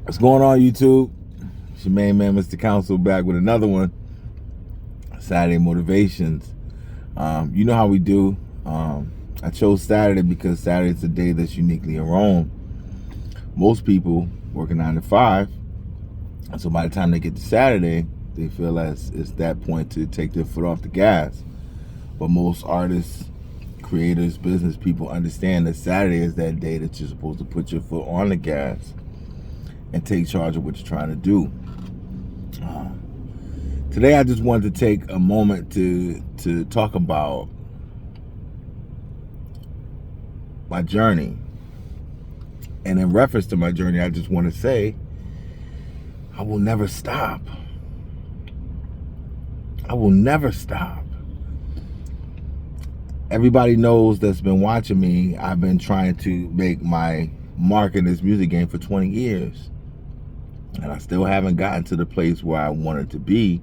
What's going on, YouTube? It's your main man, Mr. Council, back with another one. Saturday Motivations. You know how we do. I chose Saturday because Saturday is a day that's uniquely in Rome. Most people working 9 to 5, and so by the time they get to Saturday, they feel as it's that point to take their foot off the gas. But most artists, creators, business people understand that Saturday is that day that you're supposed to put your foot on the gas and take charge of what you're trying to do. Today I just wanted to take a moment to talk about my journey. And in reference to my journey, I just want to say I will never stop. I will never stop. Everybody knows that's been watching me, I've been trying to make my mark in this music game for 20 years. And I still haven't gotten to the place where I wanted to be.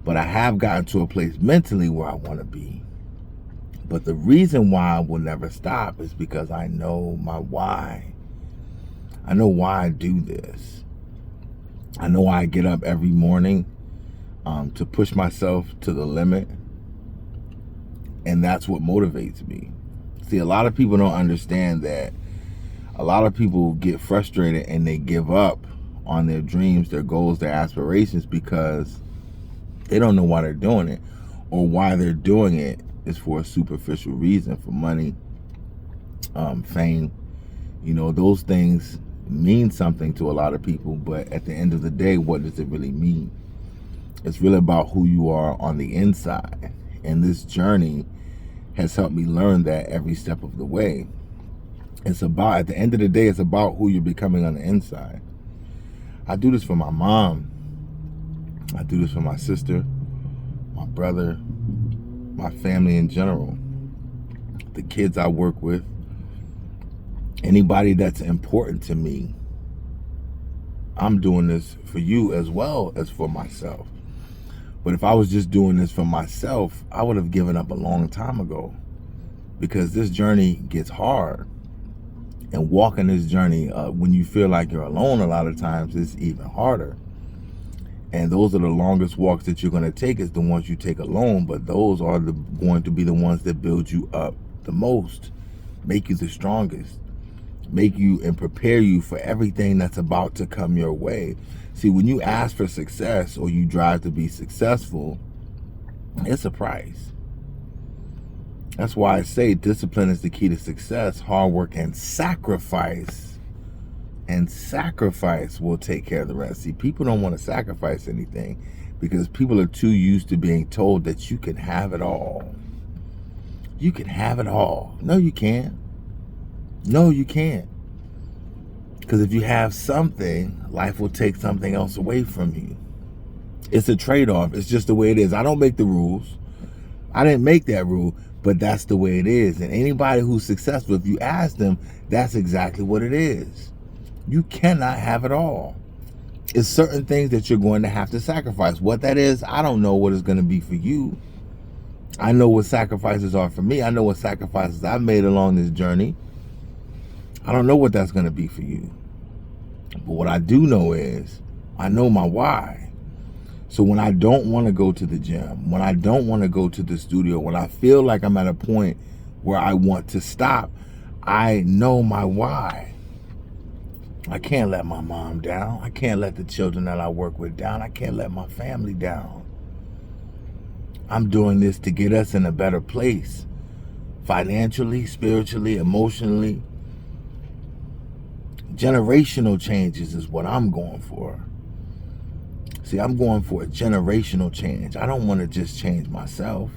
But I have gotten to a place mentally where I want to be. But the reason why I will never stop is because I know my why. I know why I do this. I know why I get up every morning to push myself to the limit. And that's what motivates me. See, a lot of people don't understand that a lot of people get frustrated and they give up on their dreams, their goals, their aspirations because they don't know why they're doing it, or why they're doing it is for a superficial reason, for money, fame. You know, those things mean something to a lot of people, but at the end of the day, what does it really mean? It's really about who you are on the inside. And this journey has helped me learn that every step of the way. It's about, at the end of the day, it's about who you're becoming on the inside. I do this for my mom. I do this for my sister, my brother, my family in general, the kids I work with, anybody that's important to me. I'm doing this for you as well as for myself. But if I was just doing this for myself, I would have given up a long time ago, because this journey gets hard. And walking this journey, when you feel like you're alone, a lot of times it's even harder. And those are the longest walks that you're going to take, is the ones you take alone. But those are going to be the ones that build you up the most, make you the strongest, make you and prepare you for everything that's about to come your way. See, when you ask for success or you drive to be successful, it's a price. That's why I say discipline is the key to success. Hard work and sacrifice. And sacrifice will take care of the rest. See, people don't want to sacrifice anything because people are too used to being told that you can have it all. You can have it all. No, you can't. No, you can't. Because if you have something, life will take something else away from you. It's a trade-off. It's just the way it is. I don't make the rules. I didn't make that rule, but that's the way it is. And anybody who's successful, if you ask them, that's exactly what it is. You cannot have it all. It's certain things that you're going to have to sacrifice. What that is, I don't know what it's going to be for you. I know what sacrifices are for me. I know what sacrifices I've made along this journey. I don't know what that's going to be for you. But what I do know is, I know my why. So when I don't want to go to the gym, when I don't want to go to the studio, when I feel like I'm at a point where I want to stop, I know my why. I can't let my mom down. I can't let the children that I work with down. I can't let my family down. I'm doing this to get us in a better place. Financially, spiritually, emotionally. Generational changes is what I'm going for. See, I'm going for a generational change. I don't want to just change myself.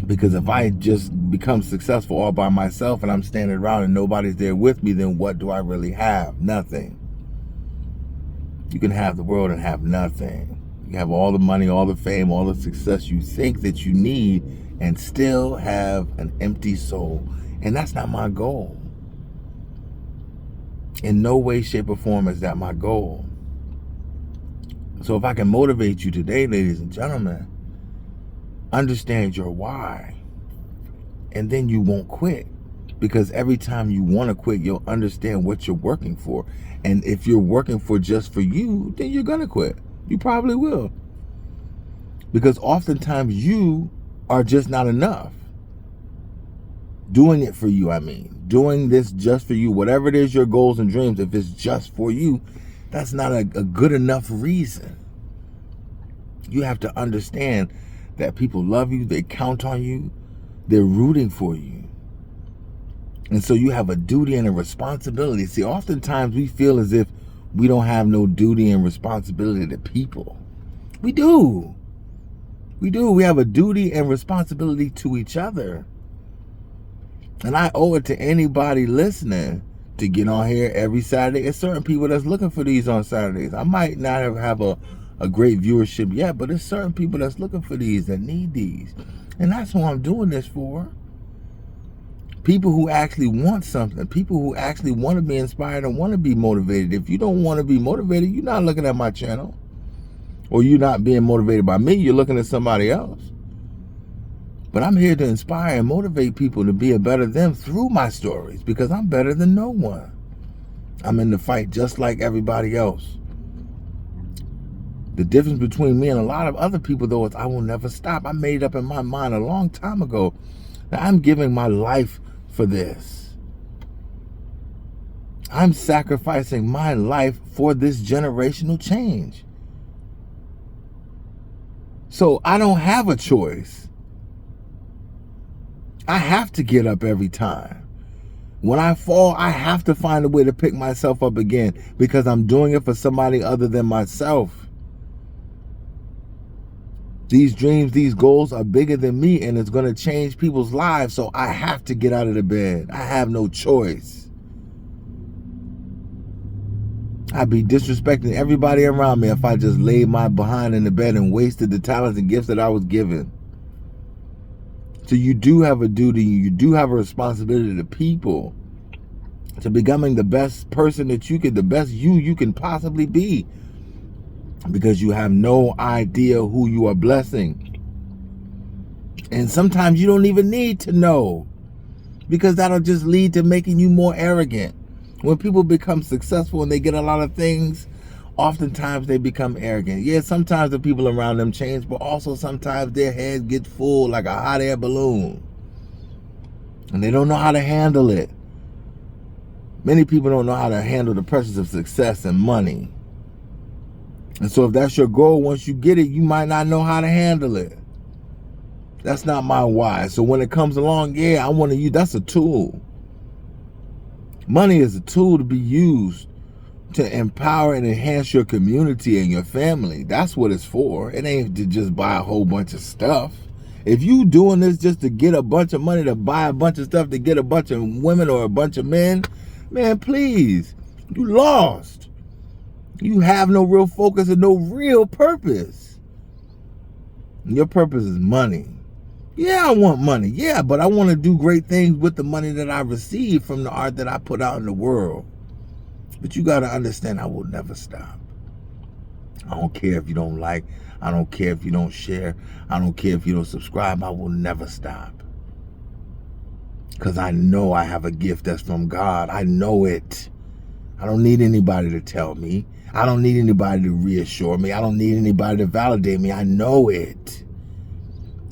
Because if I just become successful all by myself and I'm standing around and nobody's there with me, then what do I really have? Nothing. You can have the world and have nothing. You have all the money, all the fame, all the success you think that you need and still have an empty soul. And that's not my goal. In no way, shape, or form is that my goal. So if I can motivate you today, ladies and gentlemen, understand your why, and then you won't quit. Because every time you want to quit, you'll understand what you're working for. And if you're working for just for you, then you're going to quit. You probably will. Because oftentimes you are just not enough. Doing it for you, I mean. Doing this just for you. Whatever it is, your goals and dreams, if it's just for you, that's not a good enough reason. You have to understand that people love you. They count on you. They're rooting for you. And so you have a duty and a responsibility. See, oftentimes we feel as if we don't have no duty and responsibility to people. We do. We do. We have a duty and responsibility to each other. And I owe it to anybody listening to get on here every Saturday. There's certain people that's looking for these on Saturdays. I might not have a great viewership yet, but there's certain people that's looking for these, that need these. And that's who I'm doing this for. People who actually want something. People who actually want to be inspired and want to be motivated. If you don't want to be motivated, you're not looking at my channel. Or you're not being motivated by me, you're looking at somebody else. But I'm here to inspire and motivate people to be a better them through my stories, because I'm better than no one. I'm in the fight just like everybody else. The difference between me and a lot of other people, though, is I will never stop. I made up in my mind a long time ago that I'm giving my life for this. I'm sacrificing my life for this generational change. So I don't have a choice. I have to get up every time. When I fall, I have to find a way to pick myself up again, because I'm doing it for somebody other than myself. These dreams, these goals are bigger than me, and it's going to change people's lives. So I have to get out of the bed. I have no choice. I'd be disrespecting everybody around me if I just laid my behind in the bed and wasted the talents and gifts that I was given. So you do have a duty, you do have a responsibility to people, to becoming the best person that you can, the best you can possibly be. Because you have no idea who you are blessing. And sometimes you don't even need to know, because that'll just lead to making you more arrogant. When people become successful and they get a lot of things, oftentimes they become arrogant. Yeah, sometimes the people around them change, but also sometimes their head gets full like a hot air balloon. And they don't know how to handle it. Many people don't know how to handle the pressures of success and money. And so if that's your goal, once you get it, you might not know how to handle it. That's not my why. So when it comes along, yeah, I want to use, that's a tool. Money is a tool to be used to empower and enhance your community and your family. That's what it's for. It ain't to just buy a whole bunch of stuff. If you doing this just to get a bunch of money to buy a bunch of stuff to get a bunch of women or a bunch of men, man, please, you lost. You have no real focus and no real purpose. And your purpose is money. Yeah, I want money. Yeah, but I want to do great things with the money that I receive from the art that I put out in the world. But you got to understand, I will never stop. I don't care if you don't like. I don't care if you don't share. I don't care if you don't subscribe. I will never stop. Because I know I have a gift that's from God. I know it. I don't need anybody to tell me. I don't need anybody to reassure me. I don't need anybody to validate me. I know it.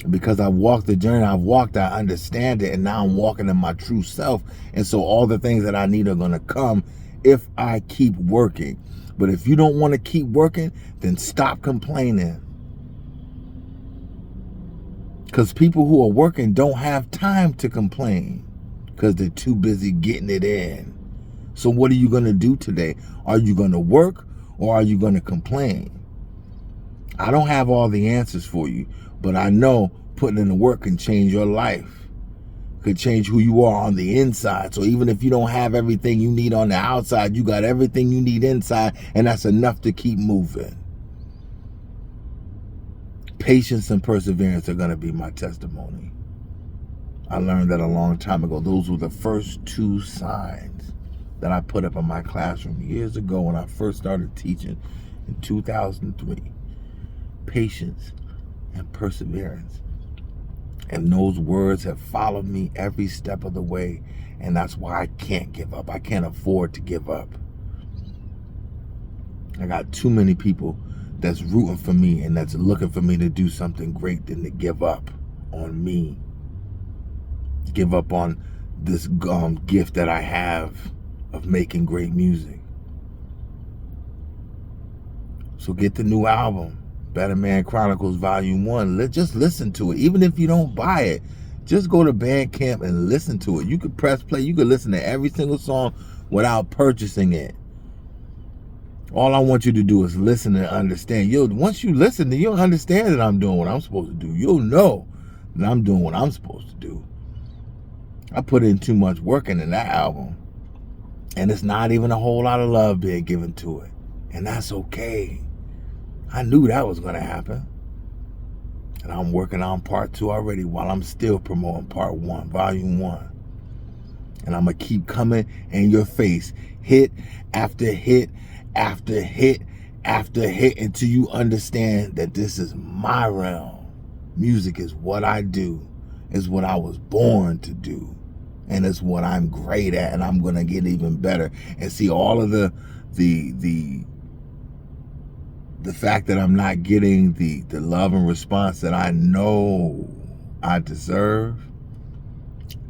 Because I've walked the journey I've walked, I understand it, and now I'm walking in my true self. And so all the things that I need are going to come if I keep working. But if you don't want to keep working, then stop complaining. Because people who are working don't have time to complain, because they're too busy getting it in. So what are you going to do today? Are you going to work, or are you going to complain? I don't have all the answers for you, but I know putting in the work can change your life. Could change who you are on the inside. So even if you don't have everything you need on the outside, you got everything you need inside, and that's enough to keep moving. Patience and perseverance are going to be my testimony. I learned that a long time ago. Those were the first two signs that I put up in my classroom years ago when I first started teaching in 2003. Patience and perseverance. And those words have followed me every step of the way. And that's why I can't give up. I can't afford to give up. I got too many people that's rooting for me and that's looking for me to do something great than to give up on me. Give up on this gift that I have of making great music. So get the new album, Better Man Chronicles Volume 1. Just listen to it. Even if you don't buy it, just go to Bandcamp and listen to it. You could press play. You could listen to every single song without purchasing it. All I want you to do is listen and understand. Once you listen, then you'll understand that I'm doing what I'm supposed to do. You'll know that I'm doing what I'm supposed to do. I put in too much work into that album. And it's not even a whole lot of love being given to it. And that's okay. I knew that was going to happen. And I'm working on part 2 already while I'm still promoting part 1, volume 1. And I'm going to keep coming in your face, hit after hit after hit after hit, until you understand that this is my realm. Music is what I do. It's what I was born to do. And it's what I'm great at, and I'm going to get even better. And see, all of the fact that I'm not getting the love and response that I know I deserve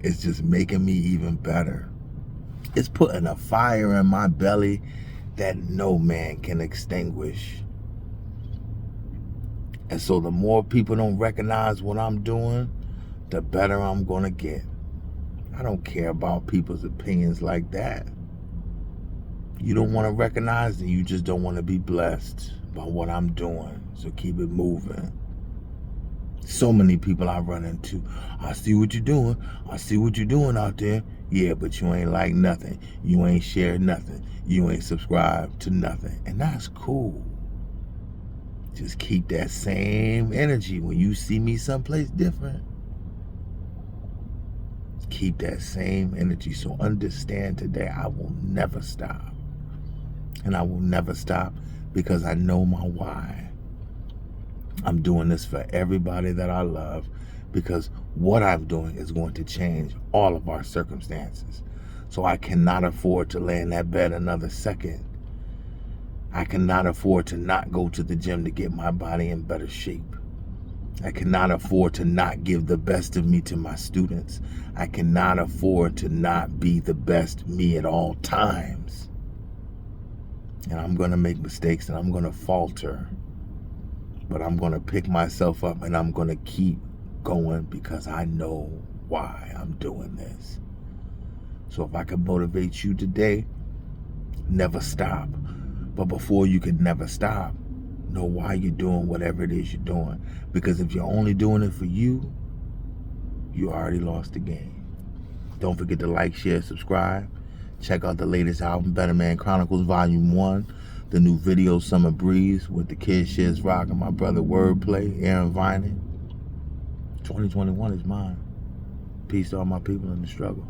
is just making me even better. It's putting a fire in my belly that no man can extinguish. And so the more people don't recognize what I'm doing, the better I'm going to get. I don't care about people's opinions like that. You don't want to recognize it, you just don't want to be blessed by what I'm doing. So keep it moving. So many people I run into. I see what you're doing. I see what you're doing out there. Yeah, but you ain't like nothing. You ain't shared nothing. You ain't subscribed to nothing. And that's cool. Just keep that same energy when you see me someplace different. Keep that same energy. So understand today, I will never stop. And I will never stop because I know my why. I'm doing this for everybody that I love, because what I'm doing is going to change all of our circumstances. So I cannot afford to lay in that bed another second. I cannot afford to not go to the gym to get my body in better shape. I cannot afford to not give the best of me to my students. I cannot afford to not be the best me at all times. And I'm going to make mistakes and I'm going to falter. But I'm going to pick myself up and I'm going to keep going because I know why I'm doing this. So if I can motivate you today, never stop. But before you can never stop, know why you're doing whatever it is you're doing. Because if you're only doing it for you, you already lost the game. Don't forget to like, share, subscribe. Check out the latest album, Better Man Chronicles Volume 1. The new video, Summer Breeze, with the kid Shiz Rock and my brother Wordplay, Aaron Vining. 2021 is mine. Peace to all my people in the struggle.